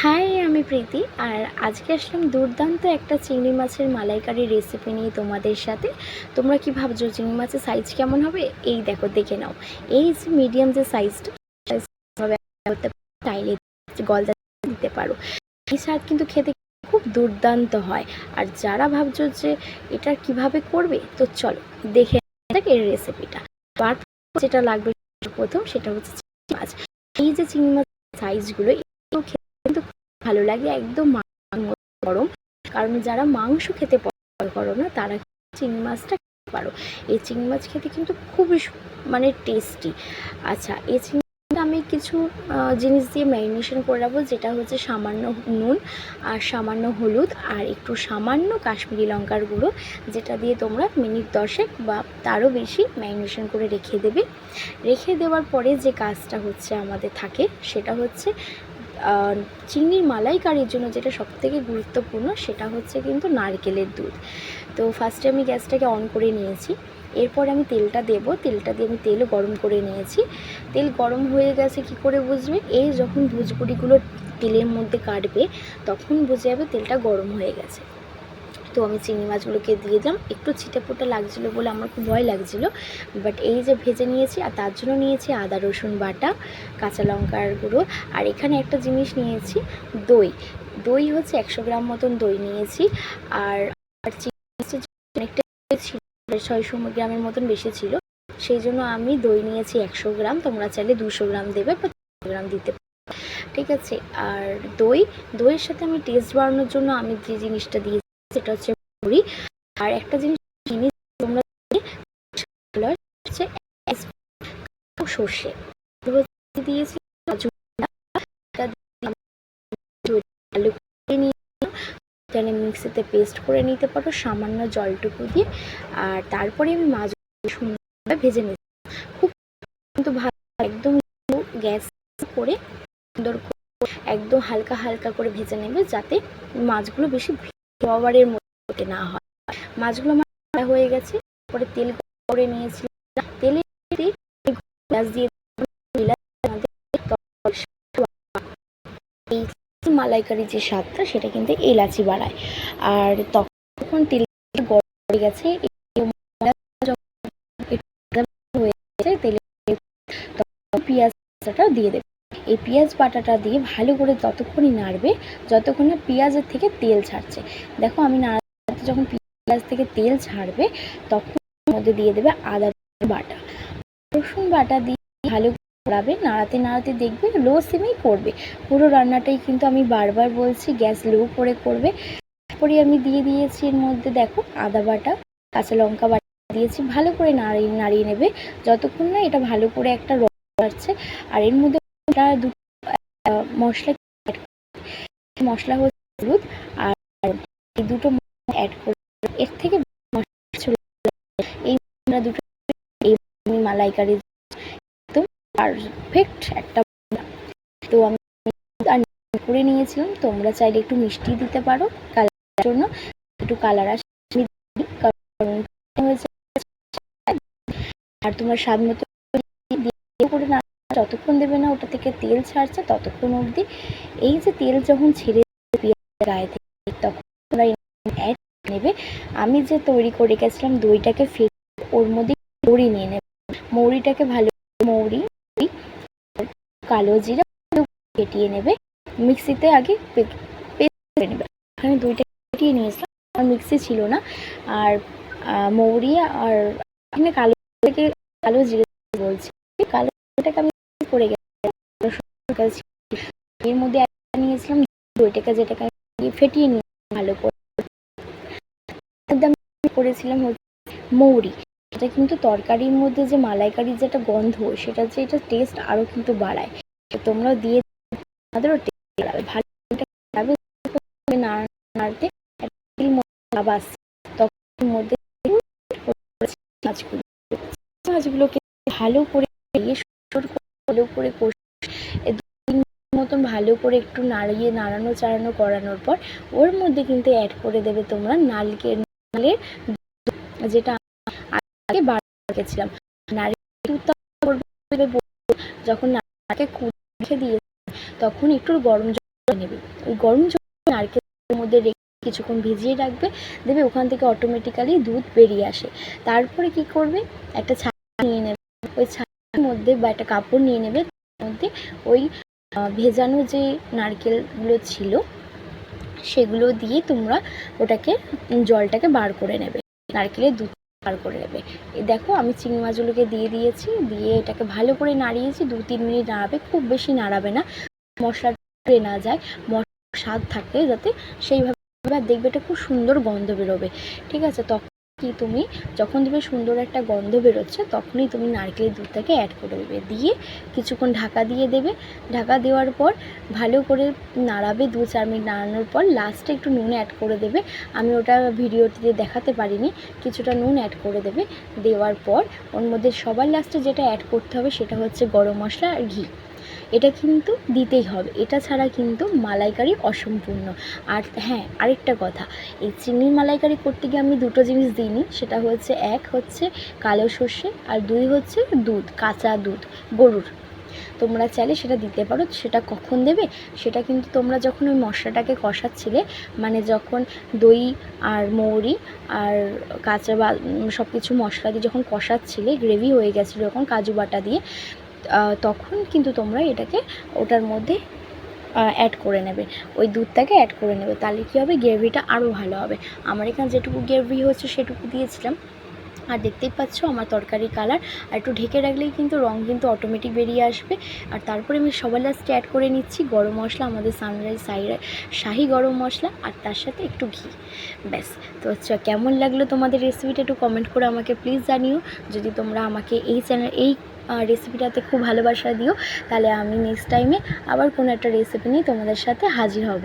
High, আমি প্রীতি। আর আজকে আসলাম দুর্দান্ত একটা চিংড়ি মাছের মালাইকারি রেসিপি নিয়ে তোমাদের সাথে। তোমরা কি ভাবছো চিংড়ি মাছের সাইজ কেমন হবে? এই দেখো, দেখে নাও। এই যে মিডিয়াম যে সাইজটা করতে চাইলে গলদা দিতে পারো। এই স্বাদ কিন্তু খেতে খুব দুর্দান্ত হয়। আর যারা ভাবছো যে এটা কিভাবে করবে, তো চলো দেখে নেওয়া এর রেসিপিটা। আর যেটা লাগবে প্রথম, সেটা হচ্ছে চিংড়ি মাছ। এই যে চিংড়ি মাছ সাইজগুলো কিন্তু ভালো লাগে, একদম গরম। কারণ যারা মাংস খেতে পছন্দ করো না, তারা চিংড়ি মাছটা খেতে পারো। এই চিংড়ি মাছ খেতে কিন্তু খুবই মানে টেস্টি। আচ্ছা, এই চিংড়ি আমি কিছু জিনিস দিয়ে ম্যারিনেশন করে রাখবো, যেটা হচ্ছে সামান্য নুন আর সামান্য হলুদ আর একটু সামান্য কাশ্মীরি লঙ্কার গুঁড়ো, যেটা দিয়ে তোমরা মিনিট 10 বা তারও বেশি ম্যারিনেশন করে রেখে দেবে। রেখে দেওয়ার পরে যে কাজটা হচ্ছে আমাদের থাকে, সেটা হচ্ছে চিংড়ির মালাইকারির জন্য যেটা সবথেকে গুরুত্বপূর্ণ, সেটা হচ্ছে কিন্তু নারকেলের দুধ। তো ফার্স্টে আমি গ্যাসটাকে অন করে নিয়েছি। এরপর আমি তেলটা দেব, তেলটা দিয়ে আমি তেলও গরম করে নিয়েছি। তেল গরম হয়ে গেছে কি করে বুঝবে? এই যখন ভুজবুড়িগুলো তেলের মধ্যে কাটবে, তখন বুঝে যাবে তেলটা গরম হয়ে গেছে। তো আমি চিংড়ি মাছগুলোকে দিয়ে দিলাম। একটু ছিটেফোঁটা লাগছিলো বলে আমার খুব ভয় লাগছিলো, বাট এই যে ভেজে নিয়েছি। আর তার জন্য নিয়েছি আদা রসুন বাটা, কাঁচা লঙ্কার গুঁড়ো, আর এখানে একটা জিনিস নিয়েছি, দই। দই হচ্ছে 100 গ্রাম মতন দই নিয়েছি। আর অনেকটা ছিল, 600 গ্রামের মতন বেশি ছিল, সেই জন্য আমি দই নিয়েছি 100 গ্রাম। তোমরা চাইলে 200 গ্রাম দেবে বা 300 গ্রাম দিতে, ঠিক আছে। আর দইয়ের সাথে আমি টেস্ট বাড়ানোর জন্য আমি যে জিনিসটা দিয়েছি সেটা হচ্ছে মুড়ি। আর একটা জিনিস তোমরা হচ্ছে সর্ষে দিয়েছি, এখানে মিক্সিতে পেস্ট করে নিতে পারো সামান্য জলটুকু দিয়ে। আর তারপরে আমি মাছ সুন্দর ভেজে নিচ্ছি, খুব কিন্তু ভালো, একদম গ্যাস করে সুন্দর একদম হালকা হালকা করে ভেজে নেবে, যাতে মাছগুলো বেশি খাবারের মধ্যে না হয়। মাছগুলো আমার হয়ে গেছে। পরে তেল করে নিয়েছি, তেলে পেঁয়াজ দিয়ে এই মালাইকারি যে স্বাদটা, সেটা কিন্তু এলাচি বাড়ায়। আর তখন তেল গরম হয়ে গেছে, তেলে পেঁয়াজটা দিয়ে দেবে। এই পেঁয়াজ বাটাটা দিয়ে ভালো করে ততক্ষণই নাড়বে যতক্ষণ না পেঁয়াজের থেকে তেল ছাড়ছে। দেখো আমি নাড়াতে যখন পেঁয়াজ থেকে তেল ছাড়বে, তখন মধ্যে দিয়ে দেবে আদা বাটা, রসুন বাটা দিয়ে ভালো করাবে। নাড়াতে নাড়াতে দেখবে লো সিমেই করবে পুরো রান্নাটাই, কিন্তু আমি বারবার বলছি গ্যাস লো করে করবে। তারপরে আমি দিয়ে দিয়েছি এর মধ্যে, দেখো, আদা বাটা, কাঁচা লঙ্কা বাটা দিয়েছি। ভালো করে নাড়িয়ে নাড়িয়ে নেবে যতক্ষণ না এটা ভালো করে একটা রং আসছে। আর এর মধ্যে দুটো মশলা মশলা হচ্ছে হলুদ আর এই দুটো অ্যাড করে, এর থেকে এই দুটো এই মালাইকারি একদম পারফেক্ট একটা। তো আমি করে নিয়েছিলাম, তোমরা চাইলে একটু মিষ্টি দিতে পারো কালারের জন্য, একটু কালার আসে। আর তোমার স্বাদ মতো করে না, যতক্ষণ দেবে না ওটা থেকে তেল ছাড়ছে ততক্ষণ অবধি। এই যে তেল যখন ছেড়ে গায়ে থেকে, তখন তোমরা অ্যাড নেবে আমি যে তৈরি করে গেছিলাম দইটাকে, ফেলে ওর মধ্যে মৌরি নিয়ে নেবে। মৌরিটাকে ভালো, মৌরি, কালো জিরা কেটিয়ে নেবে, মিক্সিতে আগে পেস্ট করে নেবে। এখানে দইটা কেটিয়ে নিয়েছিলাম, আর মিক্সি ছিল না। আর মৌরি আর এখানে কালো জিরে বলছি, কালো জিরাটাকে আমি করে গেছি। এর মধ্যে নিয়েছিলাম দইটাকে, যেটাকে ফেটিয়ে নিয়ে ভালো করে করেছিলাম মৌরি। এটা কিন্তু তরকারির মধ্যে যে মালাইকারির যেটা গন্ধ, সেটা যে এটা টেস্ট আরো কিন্তু বাড়ায়। তোমরা দিয়ে আমাদেরও টেস্ট বাড়াবে, ভালো নাড়তে তখন মধ্যে মাছগুলোকে ভালো করে ভালো করে মতন ভালো করে একটু নাড়ানো চাড়ানো করানোর পর ওর মধ্যে কিন্তু অ্যাড করে দেবে তোমরা নারকেলের যেটা আগে রেখেছিলাম। নারকেল যখন নারকেল রেখে দিয়ে তখন একটু গরম নেবে। ওই গরম জল নারকেলের মধ্যে রেখে কিছুক্ষণ ভিজিয়ে রাখবে, দেবে ওখান থেকে অটোমেটিক্যালি দুধ বেরিয়ে আসে। তারপরে কি করবে, একটা ছাঁকনি নিয়ে নেবে, ওই ছাঁকনির মধ্যে বা একটা কাপড় নিয়ে নেবে, তার মধ্যে ওই ভেজানো যে নারকেলগুলো ছিল সেগুলো দিয়ে তোমরা ওটাকে জলটাকে বার করে নেবে, নারকেলের দুধ বার করে নেবে। দেখো আমি চিংড়ি মাছগুলোকে দিয়ে দিয়েছি, দিয়ে এটাকে ভালো করে নাড়িয়েছি। 2-3 মিনিট নাড়াবে, খুব বেশি নাড়াবে না, মশলাটা না যায়, মশলার স্বাদ থাকে যাতে, সেইভাবে দেখবে এটা খুব সুন্দর গন্ধ বেরোবে। ঠিক আছে, তখন কি তুমি যখন দেখবে সুন্দর একটা গন্ধ বেরোচ্ছে তখনই তুমি নারকেলের দুধটাকে অ্যাড করে দেবে, দিয়ে কিছুক্ষণ ঢাকা দিয়ে দেবে। ঢাকা দেওয়ার পর ভালো করে নাড়াবে, 2-4 মিনিট নাড়ানোর পর লাস্টে একটু নুন অ্যাড করে দেবে। আমি ওটা ভিডিওটিতে দেখাতে পারিনি, কিছুটা নুন অ্যাড করে দেবে। দেওয়ার পর ওর মধ্যে সবার লাস্টে যেটা অ্যাড করতে হবে সেটা হচ্ছে গরম মশলা আর ঘি। এটা কিন্তু দিতেই হবে, এটা ছাড়া কিন্তু মালাইকারি অসম্পূর্ণ। আর হ্যাঁ, আরেকটা কথা, এই চিংড়ির মালাইকারি করতে গিয়ে আমি 2টো জিনিস দিইনি, সেটা হচ্ছে 1 হচ্ছে কালো সর্ষে, আর 2 হচ্ছে দুধ, কাঁচা দুধ গরুর। তোমরা চাইলে সেটা দিতে পারো। সেটা কখন দেবে, সেটা কিন্তু তোমরা যখন ওই মশলাটাকে কষাচ্ছিলে, মানে যখন দই আর মৌরি আর কাঁচা বা সব কিছু মশলা দিয়ে যখন কষাচ্ছিলে, গ্রেভি হয়ে গেছিলো যখন কাজু বাটা দিয়ে, তখন কিন্তু তোমরা এটাকে ওটার মধ্যে অ্যাড করে নেবে, ওই দুধটাকে অ্যাড করে নেবে। তাহলে কী হবে, গ্রেভিটা আরও ভালো হবে। আমার এখানে যেটুকু গ্রেভি হচ্ছে সেটুকু দিয়েছিলাম। আর দেখতেই পাচ্ছ আমার তরকারি কালার, আর একটু ঢেকে রাখলেই কিন্তু রং কিন্তু অটোমেটিক বেরিয়ে আসবে। আর তারপরে আমি সবার লাস্টে অ্যাড করে নিচ্ছি গরম মশলা, আমাদের সানরাইজ শাহি গরম মশলা, আর তার সাথে একটু ঘি। ব্যাস। তো কেমন লাগলো তোমাদের রেসিপিটা একটু কমেন্ট করে আমাকে প্লিজ জানিও। যদি তোমরা আমাকে এই রেসিপিটাতে খুব ভালোবাসা দিও, তাহলে আমি নেক্সট টাইমে আবার কোনো একটা রেসিপি নিয়ে তোমাদের সাথে হাজির হব।